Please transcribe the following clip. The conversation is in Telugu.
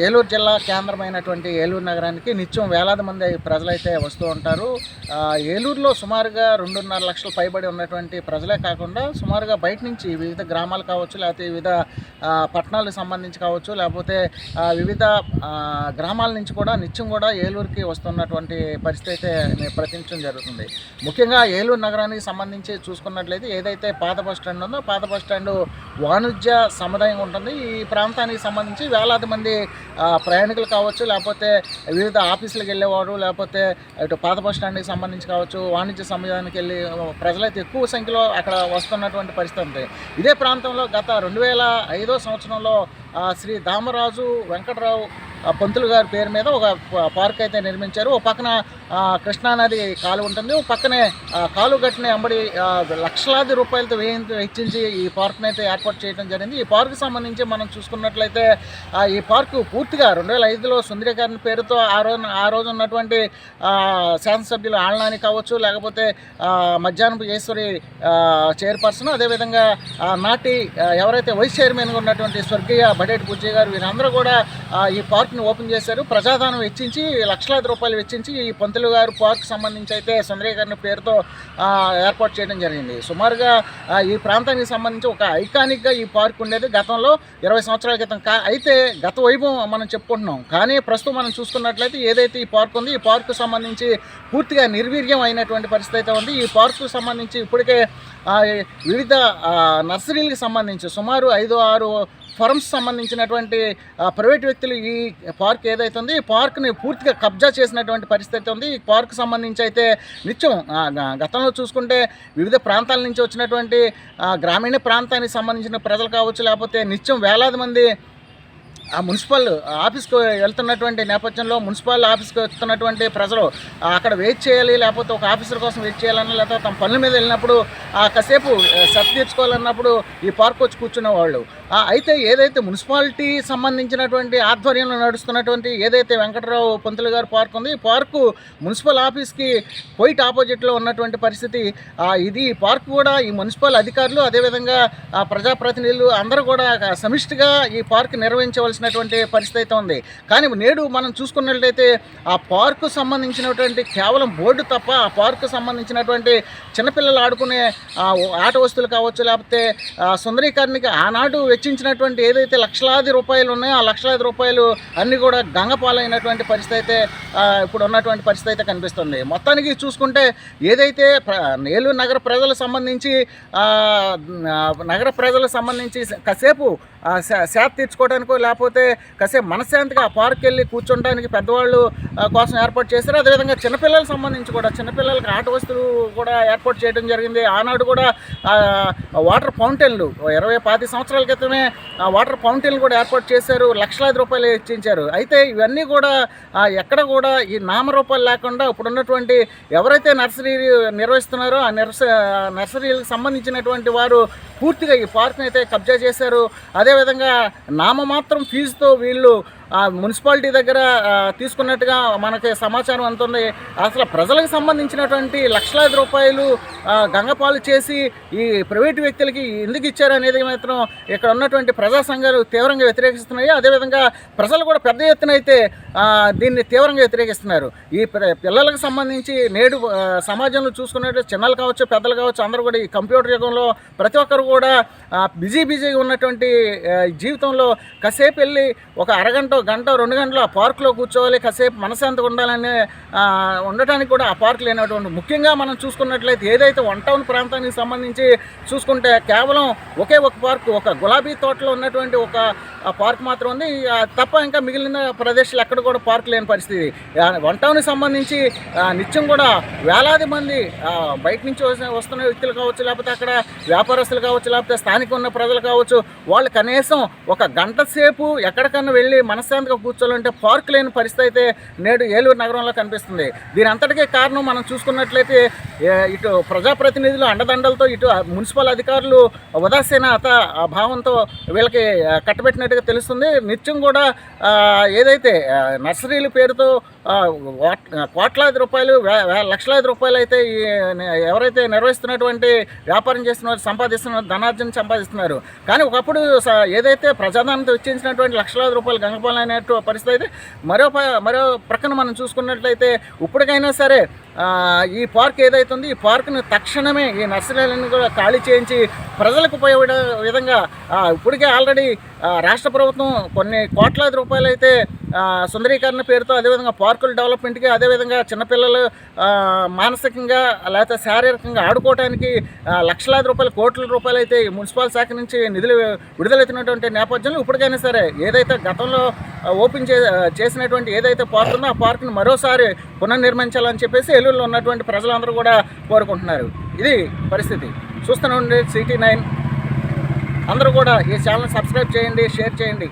ఏలూరు జిల్లా కేంద్రమైనటువంటి ఏలూరు నగరానికి నిత్యం వేలాది మంది ప్రజలైతే వస్తూ ఉంటారు. ఏలూరులో సుమారుగా 2.5 లక్షల పైబడి ఉన్నటువంటి ప్రజలే కాకుండా సుమారుగా బయట నుంచి వివిధ గ్రామాలు కావచ్చు, లేకపోతే వివిధ పట్టణాలకు సంబంధించి కావచ్చు, లేకపోతే వివిధ గ్రామాల నుంచి కూడా నిత్యం కూడా ఏలూరుకి వస్తున్నటువంటి పరిస్థితి అయితే ప్రకటించడం జరుగుతుంది. ముఖ్యంగా ఏలూరు నగరానికి సంబంధించి చూసుకున్నట్లయితే ఏదైతే పాత బస్ స్టాండ్ ఉందో, పాత బస్ స్టాండ్ వాణిజ్య సముదాయం ఉంటుంది. ఈ ప్రాంతానికి సంబంధించి వేలాది మంది ప్రయాణికులు కావచ్చు, లేకపోతే వివిధ ఆఫీసులకు వెళ్ళేవారు, లేకపోతే ఇటు పాత బస్ స్టాండ్కి సంబంధించి కావచ్చు, వాణిజ్య సముదాయానికి వెళ్ళి ప్రజలైతే ఎక్కువ సంఖ్యలో అక్కడ వస్తున్నటువంటి పరిస్థితి ఉంది. ఇదే ప్రాంతంలో గత 2005 సంవత్సరంలో శ్రీ దామరాజు వెంకటరావు పంతులు గారి పేరు మీద ఒక పార్క్ అయితే నిర్మించారు. ఒక పక్కన కృష్ణానది కాలువ ఉంటుంది, ఒక పక్కనే కాలువ గట్టుని అంబడి లక్షలాది రూపాయలతో వెచ్చించి ఈ పార్క్ని అయితే ఏర్పాటు చేయడం జరిగింది. ఈ పార్కు సంబంధించి మనం చూసుకున్నట్లయితే ఈ పార్కు పూర్తిగా 2005లో సుందరీకరణ పేరుతో ఆ రోజు ఉన్నటువంటి శాసనసభ్యులు ఆళ్నాని కావచ్చు, లేకపోతే మధ్యాహ్నపు ఈశ్వరి చైర్పర్సన్, అదేవిధంగా నాటి ఎవరైతే వైస్ చైర్మన్గా ఉన్నటువంటి స్వర్గీయ బడేటి బుజ్జయ్య గారు, వీరందరూ కూడా ఈ పార్క్ని ఓపెన్ చేశారు. ప్రజాధనం వెచ్చించి లక్షలాది రూపాయలు వెచ్చించి ఈ పంతులు గారు పార్క్ సంబంధించి అయితే సుందరీకరణ పేరుతో ఏర్పాటు చేయడం జరిగింది. సుమారుగా ఈ ప్రాంతానికి సంబంధించి ఒక ఐకానిక్గా ఈ పార్క్ ఉండేది గతంలో 20 సంవత్సరాల క్రితం. అయితే గత వైభవం మనం చెప్పుకుంటున్నాం, కానీ ప్రస్తుతం మనం చూసుకున్నట్లయితే ఏదైతే ఈ పార్క్ ఉంది, ఈ పార్కు సంబంధించి పూర్తిగా నిర్వీర్యం అయినటువంటి పరిస్థితి అయితే ఉంది. ఈ పార్కు సంబంధించి ఇప్పటికే వివిధ నర్సరీలకు సంబంధించి సుమారు 5-6 ఫర్మ్స్ సంబంధించినటువంటి ప్రైవేట్ వ్యక్తులు ఈ పార్క్ ఏదైతే ఉంది, ఈ పార్క్ని పూర్తిగా కబ్జా చేసినటువంటి పరిస్థితి ఉంది. ఈ పార్క్ సంబంధించి అయితే నిత్యం గతంలో చూసుకుంటే వివిధ ప్రాంతాల నుంచి వచ్చినటువంటి గ్రామీణ ప్రాంతానికి సంబంధించిన ప్రజలు కావచ్చు, లేకపోతే నిత్యం వేలాది మంది ఆ మున్సిపల్ ఆఫీస్కి వెళ్తున్నటువంటి నేపథ్యంలో మున్సిపల్ ఆఫీస్కి వెళ్తున్నటువంటి ప్రజలు అక్కడ వెయిట్ చేయాలి, లేకపోతే ఒక ఆఫీసర్ కోసం వెయిట్ చేయాలన్నా, లేకపోతే తమ పనుల మీద వెళ్ళినప్పుడు కాసేపు సర్ది తీర్చుకోవాలన్నప్పుడు ఈ పార్క్ వచ్చి కూర్చునేవాళ్ళు. అయితే ఏదైతే మున్సిపాలిటీ సంబంధించినటువంటి ఆధ్వర్యంలో నడుస్తున్నటువంటి ఏదైతే వెంకటరావు పంతులు గారి పార్క్ ఉంది, ఈ పార్కు మున్సిపల్ ఆఫీస్కి క్వైట్ ఆపోజిట్లో ఉన్నటువంటి పరిస్థితి. ఇది పార్క్ కూడా ఈ మున్సిపల్ అధికారులు, అదేవిధంగా ప్రజాప్రతినిధులు అందరూ కూడా సమిష్టిగా ఈ పార్క్ నిర్వహించవలసినటువంటి పరిస్థితి అయితే ఉంది. కానీ నేడు మనం చూసుకున్నట్లయితే ఆ పార్కు సంబంధించినటువంటి కేవలం బోర్డు తప్ప ఆ పార్కు సంబంధించినటువంటి చిన్నపిల్లలు ఆడుకునే ఆట వస్తువులు కావచ్చు, లేకపోతే సుందరీకరణకి ఆనాడు వెచ్చించినటువంటి ఏదైతే లక్షలాది రూపాయలు ఉన్నాయో ఆ లక్షలాది రూపాయలు అన్నీ కూడా గంగపాలైనటువంటి పరిస్థితి అయితే ఇప్పుడు ఉన్నటువంటి పరిస్థితి అయితే కనిపిస్తుంది. మొత్తానికి చూసుకుంటే ఏదైతే ఏలూరు నగర ప్రజలకు సంబంధించి కాసేపు శాత తీర్చుకోవడానికో, లేకపోతే కాసేపు మనశ్శాంతిగా ఆ పార్క్ వెళ్ళి కూర్చోడానికి పెద్దవాళ్ళు కోసం ఏర్పాటు చేశారు. అదేవిధంగా చిన్నపిల్లలకు సంబంధించి కూడా చిన్నపిల్లలకి ఆట వస్తువులు కూడా ఏర్పాటు చేయడం జరిగింది. ఆనాడు కూడా వాటర్ ఫౌంటైన్లు 20-25 సంవత్సరాల క్రితమే వాటర్ ఫౌంటైన్లు కూడా ఏర్పాటు చేశారు, లక్షలాది రూపాయలు ఇచ్చించారు. అయితే ఇవన్నీ కూడా ఎక్కడ కూడా ఈ నామరూపాలు లేకుండా ఇప్పుడు ఉన్నటువంటి ఎవరైతే నర్సరీ నిర్వహిస్తున్నారో ఆ నర్సరీలకు సంబంధించినటువంటి వారు పూర్తిగా ఈ పార్క్ని అయితే కబ్జా చేశారు. అదేవిధంగా నామమాత్రం ఫీజుతో వీళ్ళు మున్సిపాలిటీ దగ్గర తీసుకున్నట్టుగా మనకి సమాచారం అందుతుంది. అసలు ప్రజలకు సంబంధించినటువంటి లక్షలాది రూపాయలు గంగపాలు చేసి ఈ ప్రైవేటు వ్యక్తులకి ఎందుకు ఇచ్చారు అనేది మాత్రం ఇక్కడ ఉన్నటువంటి ప్రజా సంఘాలు తీవ్రంగా వ్యతిరేకిస్తున్నాయి. అదేవిధంగా ప్రజలు కూడా పెద్ద ఎత్తున అయితే దీన్ని తీవ్రంగా వ్యతిరేకిస్తున్నారు. ఈ పిల్లలకు సంబంధించి నేడు సమాజంలో చూసుకున్నట్టు చిన్నలు కావచ్చు, పెద్దలు కావచ్చు, అందరూ కూడా ఈ కంప్యూటర్ యుగంలో ప్రతి ఒక్కరు కూడా బిజీగా ఉన్నటువంటి జీవితంలో కాసేపు వెళ్ళి ఒక అరగంట, గంట, 2 గంటలు ఆ పార్కులో కూర్చోవాలి, కాసేపు మనశ్శాంతిగా ఉండాలని ఉండటానికి కూడా ఆ పార్క్ లేనటువంటి. ముఖ్యంగా మనం చూసుకున్నట్లయితే ఏదైతే 1 టౌన్ ప్రాంతానికి సంబంధించి చూసుకుంటే కేవలం ఒకే ఒక పార్కు, ఒక గులాబీ తోటలో ఉన్నటువంటి ఒక పార్క్ మాత్రం ఉంది తప్ప ఇంకా మిగిలిన ప్రదేశాలు ఎక్కడ కూడా పార్క్ లేని పరిస్థితి. 1 టౌన్కి సంబంధించి నిత్యం కూడా వేలాది మంది బయట నుంచి వస్తున్న వ్యక్తులు కావచ్చు, లేకపోతే అక్కడ వ్యాపారస్తులు కావచ్చు, లేకపోతే స్థానిక ఉన్న ప్రజలు కావచ్చు, వాళ్ళు కనీసం ఒక గంట సేపు ఎక్కడికన్నా వెళ్ళి మనశ్శాంతిగా కూర్చోవాలంటే పార్క్ లేని పరిస్థితి అయితే నేడు ఏలూరు నగరంలో కనిపిస్తుంది. దీని అంతటికీ కారణం మనం చూసుకున్నట్లయితే ఇటు ప్రజాప్రతినిధులు అండదండలతో, ఇటు మున్సిపల్ అధికారులు ఉదాసీనత భావంతో వీళ్ళకి కట్టబెట్టినట్టుగా తెలుస్తుంది. నిత్యం కూడా ఏదైతే నర్సరీల పేరుతో కోట్లాది రూపాయలు లక్షలాది రూపాయలు అయితే ఎవరైతే నిర్వహిస్తున్నటువంటి వ్యాపారం చేస్తున్నారు, సంపాదిస్తున్నారు, ధనార్జన సంపాదిస్తున్నారు. కానీ ఒకప్పుడు ఏదైతే ప్రజాధనంతో వెచ్చించినటువంటి లక్షలాది రూపాయలు గంగపాలెం అనేటువంటి పరిస్థితి అయితే మరో ప్రక్కన మనం చూసుకున్నట్లయితే ఇప్పటికైనా సరే ఈ పార్క్ ఏదైతే ఉందో ఈ పార్కును తక్షణమే ఈ నర్సరీలను కూడా ఖాళీ చేయించి ప్రజలకు ఉపయోగపడే విధంగా ఇప్పటికే ఆల్రెడీ రాష్ట్ర ప్రభుత్వం కొన్ని కోట్లాది రూపాయలు అయితే సుందరీకరణ పేరుతో, అదేవిధంగా పార్కుల డెవలప్మెంట్కి, అదేవిధంగా చిన్నపిల్లలు మానసికంగా లేకపోతే శారీరకంగా ఆడుకోవడానికి లక్షలాది రూపాయలు, కోట్ల రూపాయలు అయితే ఈ మున్సిపల్ శాఖ నుంచి నిధులు విడుదలవుతున్నటువంటి నేపథ్యంలో ఇప్పటికైనా సరే ఏదైతే గతంలో ఓపెన్ చేసినటువంటి ఏదైతే పార్క్ ఉందో ఆ పార్క్ని మరోసారి పునర్నిర్మించాలని చెప్పేసి ఏలూరులో ఉన్నటువంటి ప్రజలందరూ కూడా కోరుకుంటున్నారు. ఇది పరిస్థితి. చూస్తూనే ఉండండి సిటీ 9. అందరూ కూడా ఈ ఛానల్ సబ్స్క్రైబ్ చేయండి, షేర్ చేయండి.